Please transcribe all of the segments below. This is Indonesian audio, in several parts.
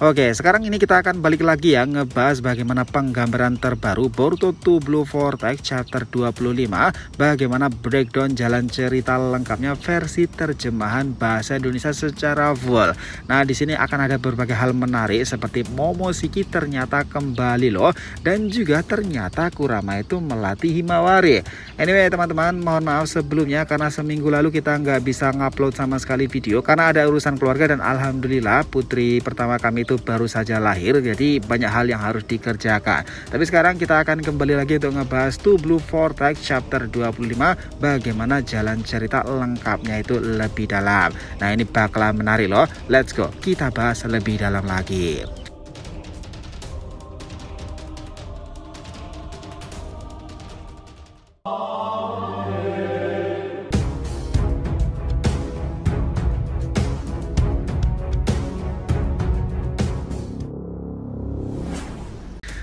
Oke, sekarang ini kita akan balik lagi ya ngebahas bagaimana penggambaran terbaru Boruto 2 Blue Vortex chapter 25, bagaimana breakdown jalan cerita lengkapnya versi terjemahan bahasa Indonesia secara full. Nah, di sini akan ada berbagai hal menarik seperti Momoshiki ternyata kembali loh, dan juga ternyata Kurama itu melatih Himawari. Anyway, teman-teman, mohon maaf sebelumnya karena seminggu lalu kita nggak bisa ngupload sama sekali video karena ada urusan keluarga, dan alhamdulillah putri pertama kami itu baru saja lahir, jadi banyak hal yang harus dikerjakan. Tapi sekarang kita akan kembali lagi untuk ngebahas 2 Blue Vortex chapter 25, bagaimana jalan cerita lengkapnya itu lebih dalam. Nah, ini bakalan menarik loh. Let's go, kita bahas lebih dalam lagi.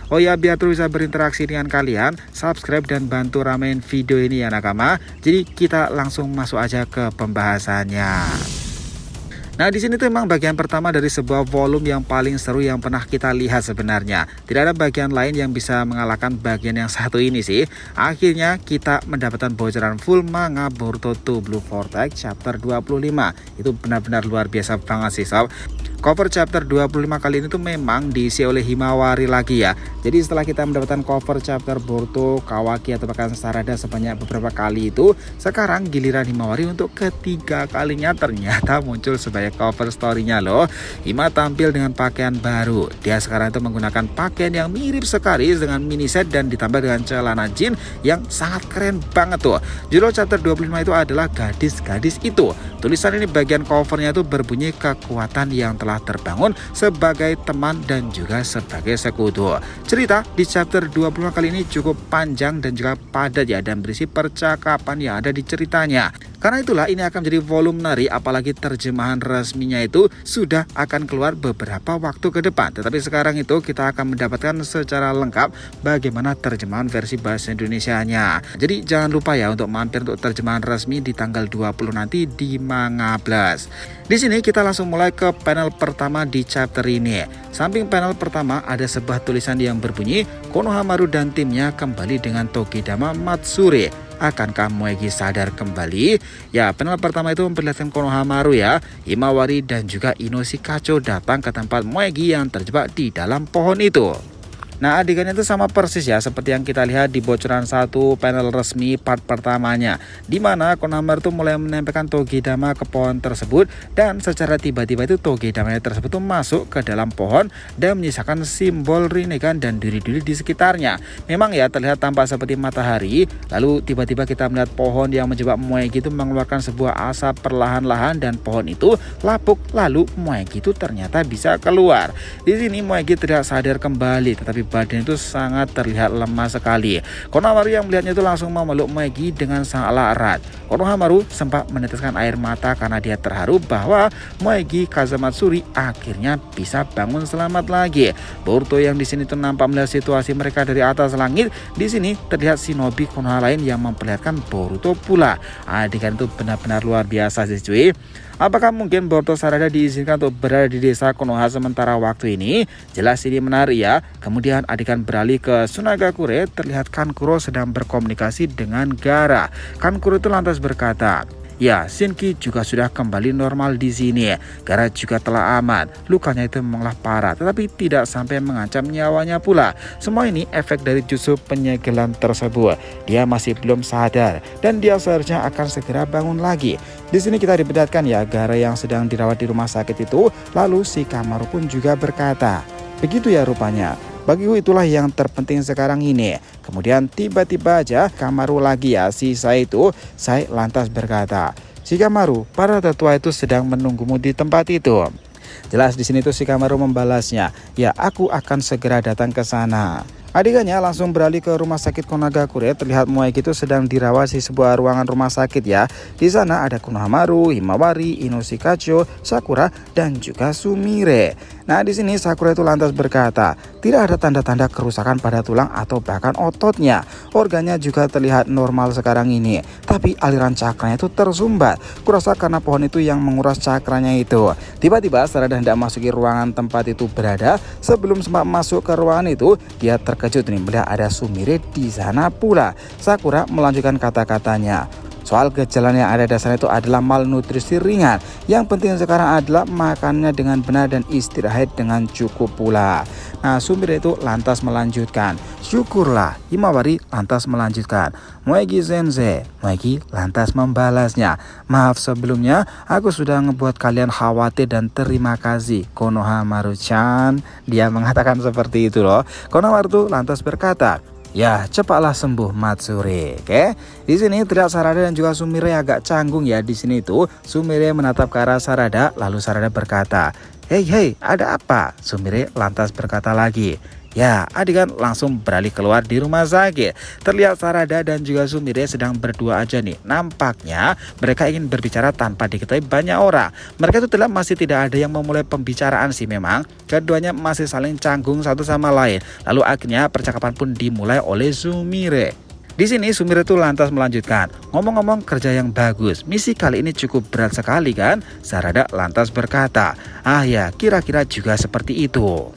Oh ya, biar terus bisa berinteraksi dengan kalian, subscribe dan bantu ramein video ini ya nakama. Jadi kita langsung masuk aja ke pembahasannya. Nah, di sini tuh memang bagian pertama dari sebuah volume yang paling seru yang pernah kita lihat sebenarnya. Tidak ada bagian lain yang bisa mengalahkan bagian yang satu ini sih. Akhirnya kita mendapatkan bocoran full manga Boruto 2 Blue Vortex chapter 25. Itu benar-benar luar biasa banget sih sob. Cover chapter 25 kali ini tuh memang diisi oleh Himawari lagi ya. Jadi setelah kita mendapatkan cover chapter Boruto, Kawaki atau bahkan Sarada sebanyak beberapa kali itu, sekarang giliran Himawari untuk ketiga kalinya ternyata muncul sebagai cover story-nya loh. Hima tampil dengan pakaian baru. Dia sekarang itu menggunakan pakaian yang mirip sekali dengan mini set dan ditambah dengan celana jeans yang sangat keren banget tuh. Judul chapter 25 itu adalah gadis-gadis itu. Tulisan ini bagian covernya itu berbunyi kekuatan yang telah terbangun sebagai teman dan juga sebagai sekutu. Cerita di chapter 25 kali ini cukup panjang dan juga padat ya, dan berisi percakapan yang ada di ceritanya. Karena itulah ini akan menjadi volume menarik, apalagi terjemahan resminya itu sudah akan keluar beberapa waktu ke depan. Tetapi sekarang itu kita akan mendapatkan secara lengkap bagaimana terjemahan versi bahasa Indonesianya. Jadi jangan lupa ya untuk mampir untuk terjemahan resmi di tanggal 20 nanti di Manga Plus. Di sini kita langsung mulai ke panel pertama di chapter ini. Samping panel pertama ada sebuah tulisan yang berbunyi Konohamaru dan timnya kembali dengan Togedama Matsuri. Akankah Moegi sadar kembali? Ya, panel pertama itu memperlihatkan Konohamaru ya, Himawari dan juga Inoshikacho datang ke tempat Moegi yang terjebak di dalam pohon itu. Nah, adegannya itu sama persis ya seperti yang kita lihat di bocoran satu panel resmi part pertamanya, di mana Konohamaru itu mulai menempelkan Togedama ke pohon tersebut, dan secara tiba-tiba itu Togedama tersebut tuh masuk ke dalam pohon dan menyisakan simbol Rinnegan dan duri-duri di sekitarnya. Memang ya terlihat tampak seperti matahari, lalu tiba-tiba kita melihat pohon yang menjebak Moegi itu mengeluarkan sebuah asap perlahan-lahan dan pohon itu lapuk, lalu Moegi itu ternyata bisa keluar. Di sini Moegi tidak sadar kembali, tetapi badan itu sangat terlihat lemah sekali. Konohamaru yang melihatnya itu langsung memeluk Moegi dengan sangatlah erat. Konohamaru sempat meneteskan air mata karena dia terharu bahwa Moegi Kazamatsuri akhirnya bisa bangun selamat lagi. Boruto yang di sini tuh nampak melihat situasi mereka dari atas langit. Di sini terlihat shinobi Konoha lain yang memperlihatkan Boruto pula. Adegan itu benar-benar luar biasa sih cuy. Apakah mungkin Boruto Sarada diizinkan untuk berada di desa Konoha sementara waktu ini? Jelas ini menarik ya. Kemudian adegan beralih ke Sunagakure, terlihat Kankuro sedang berkomunikasi dengan Gaara. Kankuro itu lantas berkata, ya, Shinki juga sudah kembali normal di sini. Gaara juga telah aman. Lukanya itu memanglah parah, tetapi tidak sampai mengancam nyawanya pula. Semua ini efek dari jutsu penyegelan tersebut. Dia masih belum sadar dan dia seharusnya akan segera bangun lagi. Di sini kita diperlihatkan ya Gaara yang sedang dirawat di rumah sakit itu. Lalu Shikamaru pun juga berkata, begitu ya rupanya. Bagiku itulah yang terpenting sekarang ini. Kemudian tiba-tiba aja Kamaru lagi ya, si Sai itu. Sai lantas berkata, Shikamaru, para tetua itu sedang menunggumu di tempat itu. Jelas di sini tuh Shikamaru membalasnya, ya aku akan segera datang ke sana. Adegannya langsung beralih ke rumah sakit Konagakure. Terlihat Moegi itu sedang dirawat di sebuah ruangan rumah sakit ya. Di sana ada Konohamaru, Himawari, Inoshikacho, Sakura, dan juga Sumire. Nah, di sini Sakura itu lantas berkata, tidak ada tanda-tanda kerusakan pada tulang atau bahkan ototnya. Organnya juga terlihat normal sekarang ini. Tapi aliran cakranya itu tersumbat. Kurasa karena pohon itu yang menguras cakranya itu. Tiba-tiba Sarada hendak masuki ruangan tempat itu berada. Sebelum sempat masuk ke ruangan itu, dia terkejut nih melihat ada Sumire di sana pula. Sakura melanjutkan kata-katanya. Soal gejala yang ada dasarnya itu adalah malnutrisi ringan. Yang penting sekarang adalah makannya dengan benar dan istirahat dengan cukup pula. Nah, Sumire itu lantas melanjutkan. Syukurlah. Himawari lantas melanjutkan. Moegi Sensei. Moegi lantas membalasnya. Maaf sebelumnya, aku sudah ngebuat kalian khawatir dan terima kasih, Konohamaru-chan. Dia mengatakan seperti itu loh. Konohamaru tuh lantas berkata, ya, cepatlah sembuh Matsuri. Oke. Di sini teriak Sarada dan juga Sumire agak canggung ya. Di sini tuh Sumire menatap ke arah Sarada, lalu Sarada berkata, "Hei, ada apa?" Sumire lantas berkata lagi. Ya, adegan langsung beralih keluar di rumah sakit. Terlihat Sarada dan juga Sumire sedang berdua aja nih. Nampaknya mereka ingin berbicara tanpa diketahui banyak orang. Mereka itu masih tidak ada yang memulai pembicaraan sih memang. Keduanya masih saling canggung satu sama lain. Lalu akhirnya percakapan pun dimulai oleh Sumire. Di sini Sumire itu lantas melanjutkan, ngomong-ngomong kerja yang bagus, misi kali ini cukup berat sekali kan? Sarada lantas berkata, ya kira-kira juga seperti itu.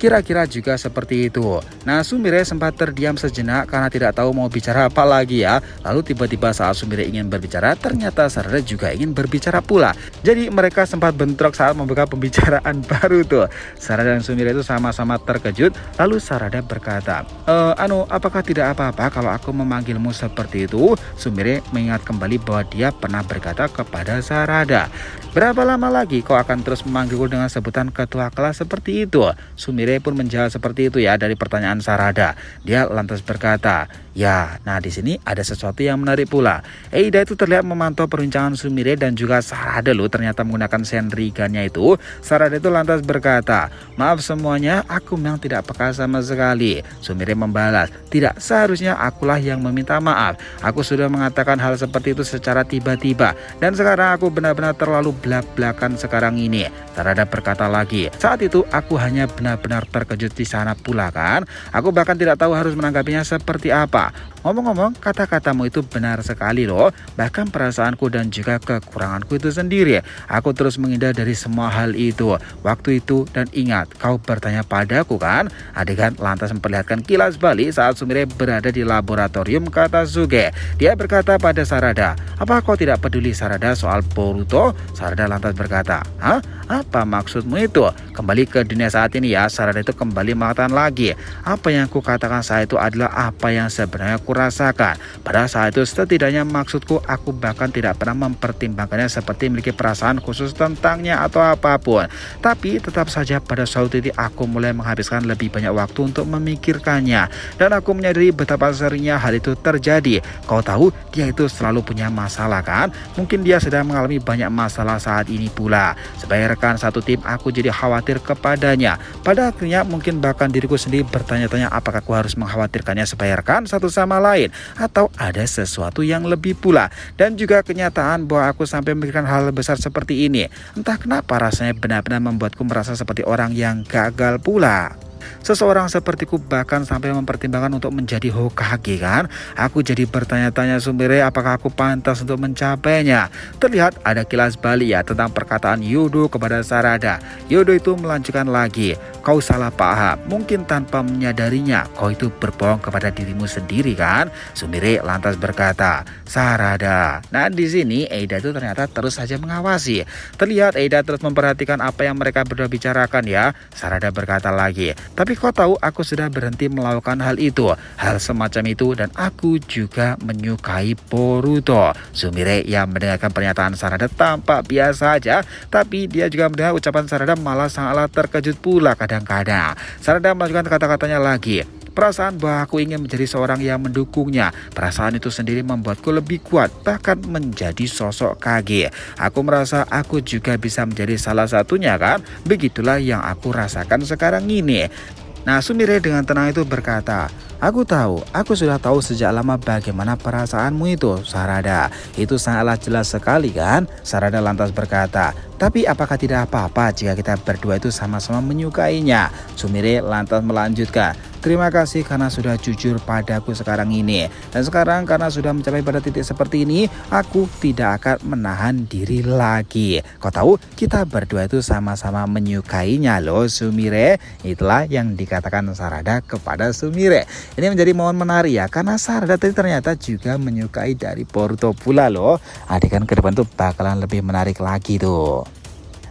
Kira-kira juga seperti itu. Nah, Sumire sempat terdiam sejenak karena tidak tahu mau bicara apa lagi ya. Lalu tiba-tiba saat Sumire ingin berbicara, ternyata Sarada juga ingin berbicara pula. Jadi mereka sempat bentrok saat membuka pembicaraan baru tuh. Sarada dan Sumire itu sama-sama terkejut. Lalu Sarada berkata, apakah tidak apa-apa kalau aku memanggilmu seperti itu? Sumire mengingat kembali bahwa dia pernah berkata kepada Sarada, berapa lama lagi kau akan terus memanggilku dengan sebutan ketua kelas seperti itu? Sumire pun menjawab seperti itu ya dari pertanyaan Sarada. Dia lantas berkata, ya, nah di sini ada sesuatu yang menarik pula. Eida itu terlihat memantau perbincangan Sumire dan juga Sarada loh, ternyata menggunakan Senrigannya itu. Sarada itu lantas berkata, maaf semuanya, aku memang tidak peka sama sekali. Sumire membalas, tidak, seharusnya akulah yang meminta maaf. Aku sudah mengatakan hal seperti itu secara tiba-tiba dan sekarang aku benar-benar terlalu belak-belakan sekarang ini. Sarada berkata lagi, saat itu aku hanya benar-benar terkejut di sana pula kan. Aku bahkan tidak tahu harus menanggapinya seperti apa. Ngomong-ngomong, kata-katamu itu benar sekali loh. Bahkan perasaanku dan juga kekuranganku itu sendiri. Aku terus menghindar dari semua hal itu waktu itu, dan ingat, kau bertanya padaku kan? Adegan lantas memperlihatkan kilas balik saat Sumire berada di laboratorium Katasuge. Dia berkata pada Sarada, apa kau tidak peduli Sarada soal Boruto? Sarada lantas berkata, hah? Apa maksudmu itu? Kembali ke dunia saat ini ya. Sarada itu kembali mengatakan lagi, apa yang ku katakan saat itu adalah apa yang sebenarnya ku rasakan. Pada saat itu setidaknya maksudku, aku bahkan tidak pernah mempertimbangkannya seperti memiliki perasaan khusus tentangnya atau apapun. Tapi tetap saja pada suatu titik aku mulai menghabiskan lebih banyak waktu untuk memikirkannya. Dan aku menyadari betapa seringnya hal itu terjadi. Kau tahu, dia itu selalu punya masalah kan? Mungkin dia sedang mengalami banyak masalah saat ini pula. Sebagai rekan satu tim, aku jadi khawatir kepadanya. Pada akhirnya mungkin bahkan diriku sendiri bertanya-tanya apakah aku harus mengkhawatirkannya sebagai rekan satu sama lain, atau ada sesuatu yang lebih pula. Dan juga kenyataan bahwa aku sampai memikirkan hal besar seperti ini. Entah kenapa rasanya benar-benar membuatku merasa seperti orang yang gagal pula. Seseorang sepertiku bahkan sampai mempertimbangkan untuk menjadi Hokage kan? Aku jadi bertanya-tanya Sumire apakah aku pantas untuk mencapainya. Terlihat ada kilas balik ya tentang perkataan Yodo kepada Sarada. Yodo itu melanjutkan lagi, kau salah paham, mungkin tanpa menyadarinya kau itu berbohong kepada dirimu sendiri kan? Sumire lantas berkata, Sarada. Nah di sini Eida itu ternyata terus saja mengawasi. Terlihat Eida terus memperhatikan apa yang mereka berdua bicarakan ya. Sarada berkata lagi, tapi kau tahu aku sudah berhenti melakukan hal itu, hal semacam itu, dan aku juga menyukai Boruto. Sumire yang mendengarkan pernyataan Sarada tampak biasa aja, tapi dia juga mendengar ucapan Sarada malah sangatlah terkejut pula kadang-kadang. Sarada melanjutkan kata-katanya lagi, perasaan bahwa aku ingin menjadi seorang yang mendukungnya. Perasaan itu sendiri membuatku lebih kuat, bahkan menjadi sosok Kage. Aku merasa aku juga bisa menjadi salah satunya kan? Begitulah yang aku rasakan sekarang ini. Nah, Sumire dengan tenang itu berkata, "Aku tahu, aku sudah tahu sejak lama bagaimana perasaanmu itu, Sarada. Itu sangatlah jelas sekali kan?" Sarada lantas berkata, "Tapi apakah tidak apa-apa jika kita berdua itu sama-sama menyukainya?" Sumire lantas melanjutkan, "Terima kasih karena sudah jujur padaku sekarang ini. Dan sekarang karena sudah mencapai pada titik seperti ini, aku tidak akan menahan diri lagi. Kau tahu, kita berdua itu sama-sama menyukainya loh, Sumire." Itulah yang dikatakan Sarada kepada Sumire. Ini menjadi momen menarik ya, karena Sarada tadi ternyata juga menyukai dari Boruto pula loh. Adegan ke depan tuh bakalan lebih menarik lagi tuh.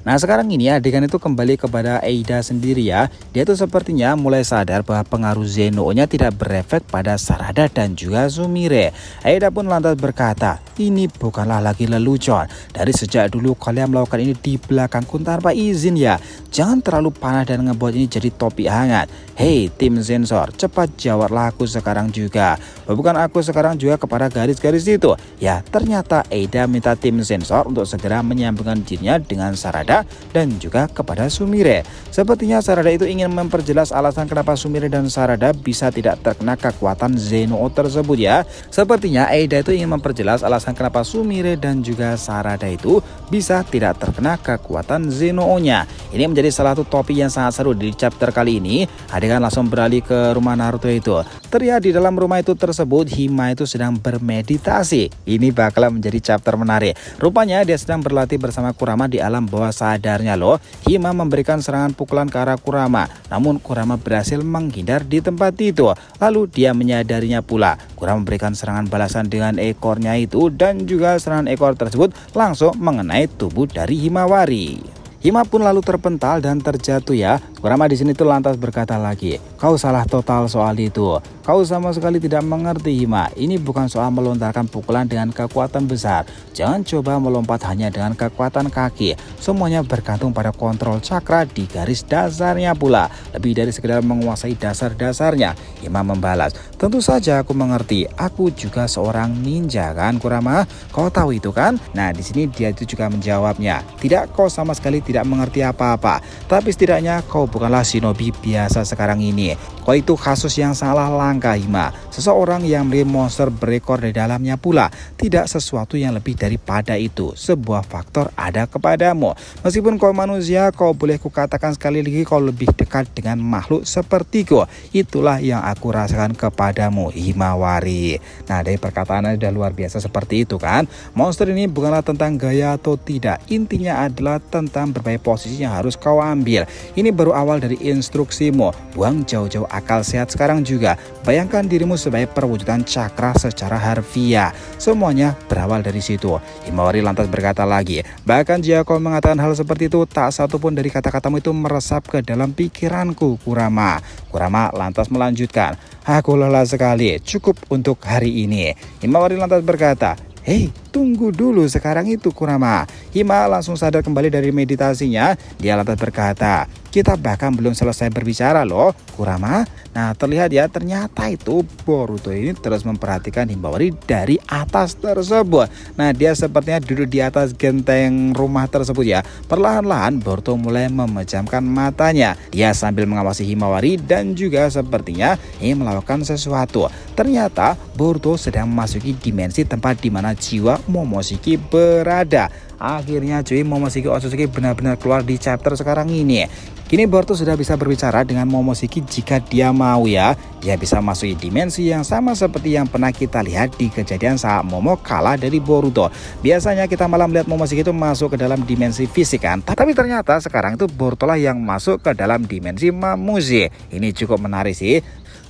Nah, sekarang ini adegan itu kembali kepada Eida sendiri ya. Dia tuh sepertinya mulai sadar bahwa pengaruh Zeno-nya tidak berefek pada Sarada dan juga Sumire. Eida pun lantas berkata, "Ini bukanlah lagi lelucon. Dari sejak dulu kalian melakukan ini di belakangku tanpa izin ya. Jangan terlalu panas dan ngebuat ini jadi topik hangat. Hei tim sensor, cepat jawablah aku sekarang juga. Bukan aku sekarang juga kepada garis-garis itu." Ya, ternyata Eida minta tim sensor untuk segera menyambungkan dirinya dengan Sarada dan juga kepada Sumire. Sepertinya Sarada itu ingin memperjelas alasan kenapa Sumire dan Sarada bisa tidak terkena kekuatan Zeno tersebut ya. Sepertinya Eida itu ingin memperjelas alasan kenapa Sumire dan juga Sarada itu bisa tidak terkena kekuatan Zeno-nya. Ini menjadi salah satu topik yang sangat seru di chapter kali ini. Adegan langsung beralih ke rumah Naruto itu. Terlihat di dalam rumah itu tersebut Hima itu sedang bermeditasi. Ini bakal menjadi chapter menarik. Rupanya dia sedang berlatih bersama Kurama di alam bawah sadarnya loh. Hima memberikan serangan pukulan ke arah Kurama, namun Kurama berhasil menghindar di tempat itu. Lalu dia menyadarinya pula. Kurama memberikan serangan balasan dengan ekornya itu, dan juga serangan ekor tersebut langsung mengenai tubuh dari Himawari. Hima pun lalu terpental dan terjatuh ya. Kurama di sini tuh lantas berkata lagi, "Kau salah total soal itu. Kau sama sekali tidak mengerti, Hima. Ini bukan soal melontarkan pukulan dengan kekuatan besar. Jangan coba melompat hanya dengan kekuatan kaki. Semuanya bergantung pada kontrol cakra di garis dasarnya pula. Lebih dari sekedar menguasai dasar-dasarnya." Hima membalas, "Tentu saja aku mengerti. Aku juga seorang ninja kan, Kurama? Kau tahu itu kan?" Nah, di sini dia itu juga menjawabnya, "Tidak, kau sama sekali tidak mengerti apa-apa. Tapi setidaknya kau bukanlah shinobi biasa sekarang ini. Kau itu kasus yang salah langkah, Hima. Seseorang yang melihat monster berekor di dalamnya pula. Tidak sesuatu yang lebih daripada itu. Sebuah faktor ada kepadamu. Meskipun kau manusia, kau boleh kukatakan sekali lagi kau lebih dekat dengan makhluk sepertiku. Itulah yang aku rasakan kepadamu, Himawari." Nah, dari perkataannya sudah luar biasa seperti itu kan. Monster ini bukanlah tentang gaya atau tidak. Intinya adalah tentang berbagai posisi yang harus kau ambil. Ini baru awal dari instruksimu. Buang jauh-jauh akal sehat sekarang juga. Bayangkan dirimu sebagai perwujudan cakra secara harfiah. Semuanya berawal dari situ. Himawari lantas berkata lagi, "Bahkan jika kau mengatakan hal seperti itu, tak satu pun dari kata-katamu itu meresap ke dalam pikiranku, Kurama." Kurama lantas melanjutkan, "Aku lelah sekali. Cukup untuk hari ini." Himawari lantas berkata, "Hei, tunggu dulu sekarang itu, Kurama." Hima langsung sadar kembali dari meditasinya. Dia lantas berkata, "Kita bahkan belum selesai berbicara loh, Kurama." Nah, terlihat ya, ternyata itu Boruto ini terus memperhatikan Himawari dari atas tersebut. Nah, dia sepertinya duduk di atas genteng rumah tersebut ya. Perlahan-lahan Boruto mulai memejamkan matanya. Dia sambil mengawasi Himawari dan juga sepertinya ingin melakukan sesuatu. Ternyata Boruto sedang memasuki dimensi tempat di mana jiwa Momoshiki berada. Akhirnya cuy, Momoshiki Otsutsuki benar-benar keluar di chapter sekarang ini. Kini Boruto sudah bisa berbicara dengan Momoshiki jika dia mau ya. Dia bisa masuk di dimensi yang sama seperti yang pernah kita lihat di kejadian saat Momo kalah dari Boruto. Biasanya kita malah melihat Momoshiki itu masuk ke dalam dimensi fisik kan. Tapi ternyata sekarang itu Boruto lah yang masuk ke dalam dimensi Mamushi. Ini cukup menarik sih.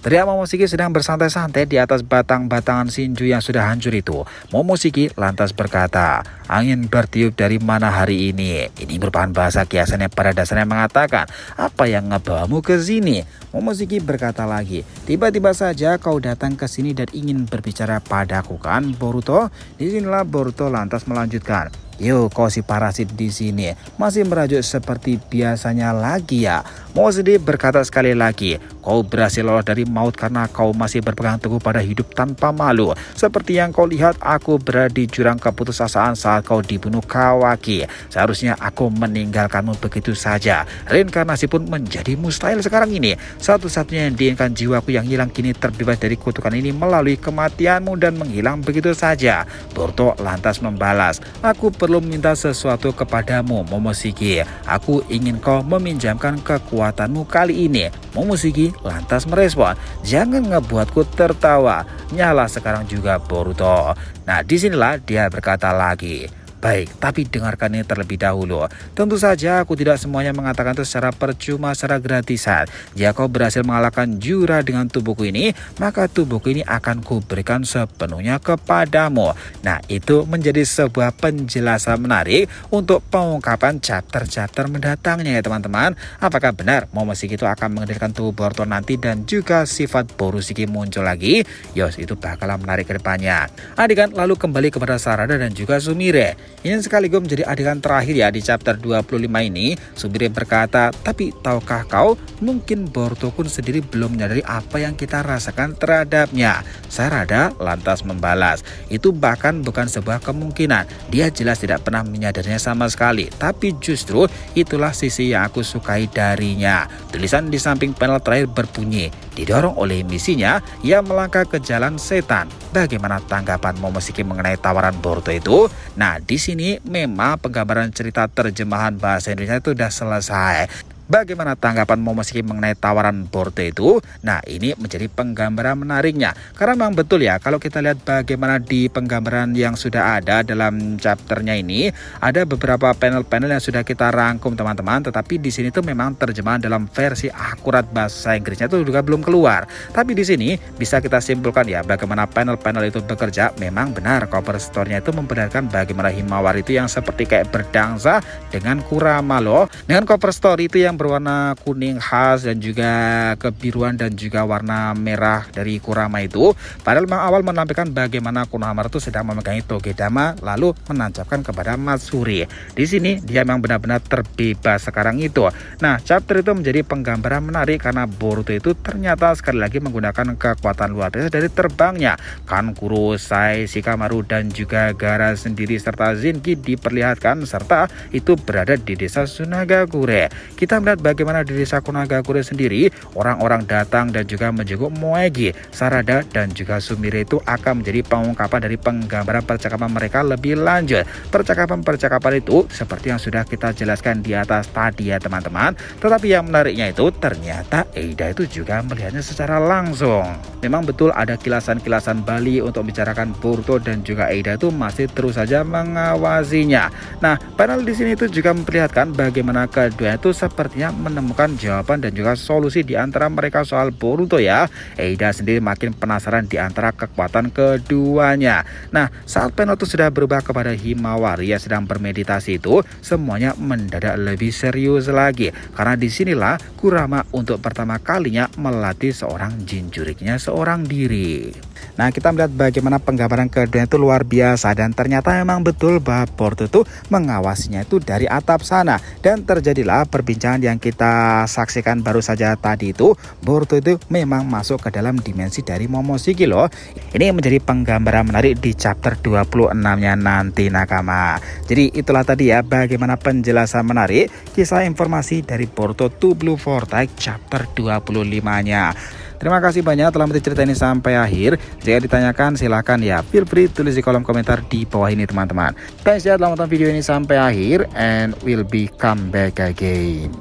Terlihat Momoshiki sedang bersantai-santai di atas batang-batangan Shinju yang sudah hancur itu. Momoshiki lantas berkata, "Angin bertiup dari mana hari ini?" Ini merupakan bahasa kiasan yang pada dasarnya mengatakan, "Apa yang ngebawamu ke sini?" Momoshiki berkata lagi, "Tiba-tiba saja kau datang ke sini dan ingin berbicara padaku kan, Boruto?" Disinilah Boruto lantas melanjutkan, Yo, kau si parasit di sini masih merajuk seperti biasanya lagi ya. Mosidi berkata sekali lagi, kau berhasil lolos dari maut karena kau masih berpegang teguh pada hidup tanpa malu. Seperti yang kau lihat, aku berada di jurang keputusasaan saat kau dibunuh Kawaki. Seharusnya aku meninggalkanmu begitu saja. Reinkarnasi pun menjadi mustahil sekarang ini. Satu-satunya yang diinginkan jiwaku yang hilang kini terbebas dari kutukan ini melalui kematianmu dan menghilang begitu saja. Boruto lantas membalas, aku perlu meminta sesuatu kepadamu, Momoshiki. Aku ingin kau meminjamkan kekuatanmu kali ini. Momoshiki lantas merespon, jangan ngebuatku tertawa. Nyala sekarang juga, Boruto. Nah, disinilah dia berkata lagi, baik, tapi dengarkan ini terlebih dahulu. Tentu saja aku tidak semuanya mengatakan itu secara percuma, secara gratisan. Jika kau berhasil mengalahkan Jura dengan tubuhku ini, maka tubuhku ini akan kuberikan sepenuhnya kepadamu. Nah, itu menjadi sebuah penjelasan menarik untuk pengungkapan chapter-chapter mendatangnya ya teman-teman. Apakah benar Momoshiki itu akan menghadirkan tubuh Boruto nanti dan juga sifat Borushiki muncul lagi? Yos, itu bakalan menarik ke depannya. Adegan lalu kembali kepada Sarada dan juga Sumire. Ini sekaligus menjadi adegan terakhir ya di chapter 25 ini. Sumire berkata, tapi tahukah kau, mungkin Boruto pun sendiri belum menyadari apa yang kita rasakan terhadapnya. Sarada lantas membalas, itu bahkan bukan sebuah kemungkinan. Dia jelas tidak pernah menyadarinya sama sekali. Tapi justru itulah sisi yang aku sukai darinya. Tulisan di samping panel terakhir berbunyi, didorong oleh misinya, ia melangkah ke jalan setan. Bagaimana tanggapan Momoshiki mengenai tawaran Boruto itu? Nah, di sini memang penggambaran cerita terjemahan bahasa Indonesia itu sudah selesai. Bagaimana tanggapan Momoshiki mengenai tawaran Boruto itu? Nah, ini menjadi penggambaran menariknya. Karena memang betul ya, kalau kita lihat bagaimana di penggambaran yang sudah ada dalam chapternya ini, ada beberapa panel-panel yang sudah kita rangkum teman-teman. Tetapi di sini tuh memang terjemahan dalam versi akurat bahasa Inggrisnya itu juga belum keluar. Tapi di sini bisa kita simpulkan ya, bagaimana panel-panel itu bekerja. Memang benar cover story-nya itu memperlihatkan bagaimana Himawari itu yang seperti kayak berdangsa dengan Kurama loh. Dengan cover story itu yang berwarna kuning khas dan juga kebiruan dan juga warna merah dari Kurama itu. Padahal memang awal menampilkan bagaimana Konohamaru itu sedang memegangi Togedama lalu menancapkan kepada Matsuri. Di sini dia memang benar-benar terbebas sekarang itu. Nah, chapter itu menjadi penggambaran menarik karena Boruto itu ternyata sekali lagi menggunakan kekuatan luar biasa dari terbangnya. Kankuro, Sai, Shikamaru dan juga Gaara sendiri serta Zenki diperlihatkan serta itu berada di desa Sunagakure. Kita melihat bagaimana di desa Sunagakure sendiri orang-orang datang dan juga menjenguk Moegi, Sarada dan juga Sumire itu akan menjadi pengungkapan dari penggambaran percakapan mereka lebih lanjut. Percakapan-percakapan itu seperti yang sudah kita jelaskan di atas tadi ya teman-teman. Tetapi yang menariknya itu ternyata Eida itu juga melihatnya secara langsung. Memang betul ada kilasan-kilasan Bali untuk membicarakan Boruto dan juga Eida itu masih terus saja mengawasinya. Nah, panel di sini itu juga memperlihatkan bagaimana kedua itu sepertinya menemukan jawaban dan juga solusi di antara mereka soal Boruto ya. Eida sendiri makin penasaran di antara kekuatan keduanya. Nah, saat panel itu sudah berubah kepada Himawari yang sedang bermeditasi itu, semuanya mendadak lebih serius lagi. Karena disinilah Kurama untuk pertama kalinya melatih seorang jinjuriknya seorang diri. Nah, kita melihat bagaimana penggambaran keduanya itu luar biasa dan ternyata memang betul bahwa Boruto itu mengawasinya itu dari atap sana dan terjadilah perbincangan yang kita saksikan baru saja tadi itu. Boruto itu memang masuk ke dalam dimensi dari Momoshiki loh. Ini menjadi penggambaran menarik di chapter 26-nya nanti nakama. Jadi itulah tadi ya bagaimana penjelasan menarik kisah informasi dari Boruto to Blue Vortex chapter 25-nya. Terima kasih banyak telah menonton cerita ini sampai akhir. Jika ditanyakan silahkan ya, feel free tulis di kolom komentar di bawah ini teman-teman. Thanks ya telah menonton video ini sampai akhir and we'll be come back again.